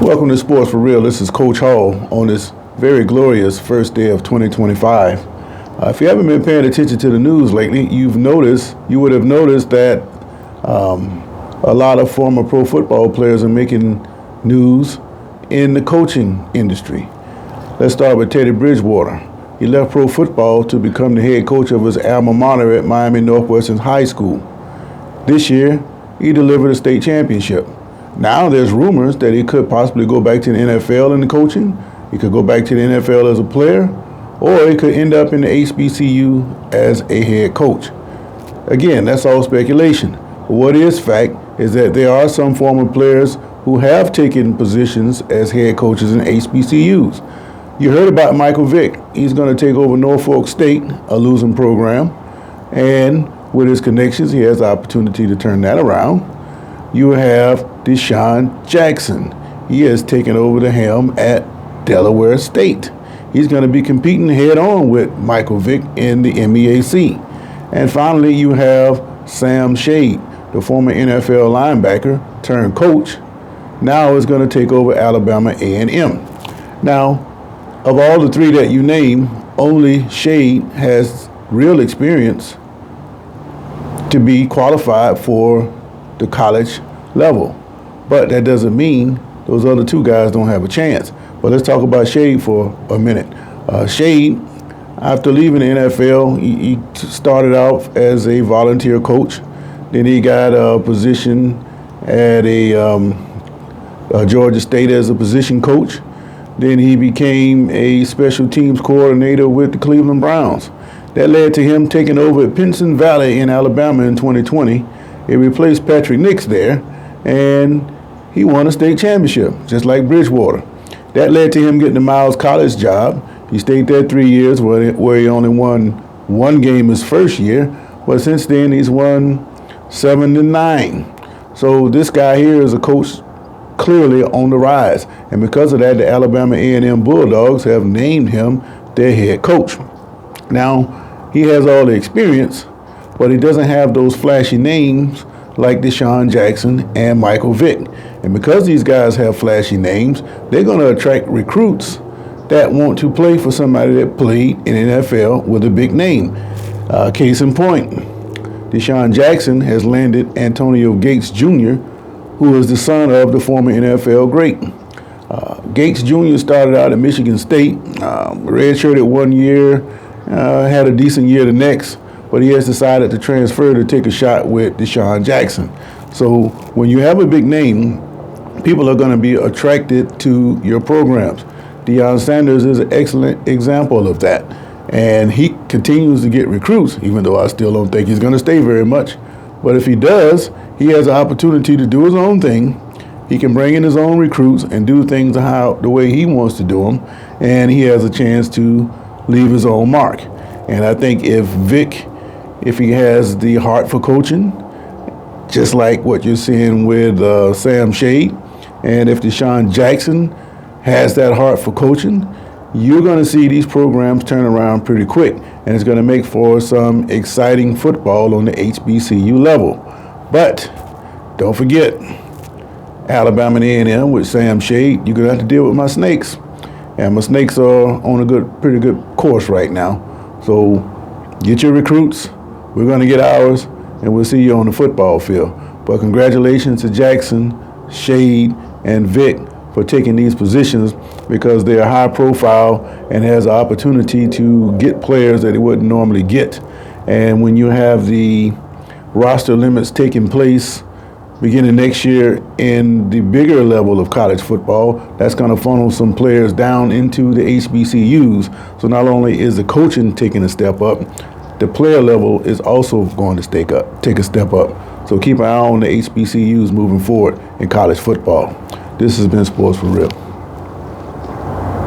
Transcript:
Welcome to Sports for Real. This is Coach Hall on this very glorious first day of 2025. If you haven't been paying attention to the news lately, you would have noticed that a lot of former pro football players are making news in the coaching industry. Let's start with Teddy Bridgewater. He left pro football to become the head coach of his alma mater at Miami Northwestern High School. This year, he delivered a state championship. Now there's rumors that he could possibly go back to the NFL in the coaching. He could go back to the NFL as a player, or he could end up in the HBCU as a head coach. Again, that's all speculation. But what is fact is that there are some former players who have taken positions as head coaches in HBCUs. You heard about Michael Vick. He's going to take over Norfolk State, a losing program, and with his connections, he has the opportunity to turn that around. You have Deshaun Jackson. He has taken over the helm at Delaware State. He's going to be competing head-on with Michael Vick in the MEAC. And finally, you have Samshade, the former NFL linebacker turned coach, now is going to take over Alabama A&M. Now, of all the three that you name, only Shade has real experience to be qualified for the college level. But that doesn't mean those other two guys don't have a chance. But let's talk about Shade for a minute. Shade, after leaving the NFL, he started out as a volunteer coach. Then he got a position at Georgia State as a position coach. Then he became a special teams coordinator with the Cleveland Browns. That led to him taking over at Pinson Valley in Alabama in 2020. He replaced Patrick Nix there, and he won a state championship, just like Bridgewater. That led to him getting the Miles College job. He stayed there 3 years, where he only won one game his first year, but since then he's won 7-9. So this guy here is a coach clearly on the rise, and because of that, the Alabama A&M Bulldogs have named him their head coach. Now, he has all the experience, but he doesn't have those flashy names like Deshaun Jackson and Michael Vick. And because these guys have flashy names, they're going to attract recruits that want to play for somebody that played in NFL with a big name. Case in point, Deshaun Jackson has landed Antonio Gates Jr., who is the son of the former NFL great. Gates Jr. started out at Michigan State, redshirted 1 year, had a decent year the next, but he has decided to transfer to take a shot with Deshaun Jackson. So when you have a big name, people are going to be attracted to your programs. Deion Sanders is an excellent example of that. And he continues to get recruits, even though I still don't think he's going to stay very much. But if he does, he has an opportunity to do his own thing. He can bring in his own recruits and do things the way he wants to do them. And he has a chance to leave his own mark. And I think if he has the heart for coaching, just like what you're seeing with Sam Shade, and if Deshaun Jackson has that heart for coaching, you're going to see these programs turn around pretty quick, and it's going to make for some exciting football on the HBCU level. But don't forget, Alabama and A&M with Sam Shade, you're going to have to deal with my Snakes. And my Snakes are on a pretty good course right now. So get your recruits. We're going to get ours, and we'll see you on the football field. But congratulations to Jackson, Shade, and Vick for taking these positions, because they are high profile and has an opportunity to get players that he wouldn't normally get. And when you have the roster limits taking place beginning next year in the bigger level of college football, that's going to funnel some players down into the HBCUs. So not only is the coaching taking a step up, the player level is also going to take a step up. So keep an eye on the HBCUs moving forward in college football. This has been Sports for Real.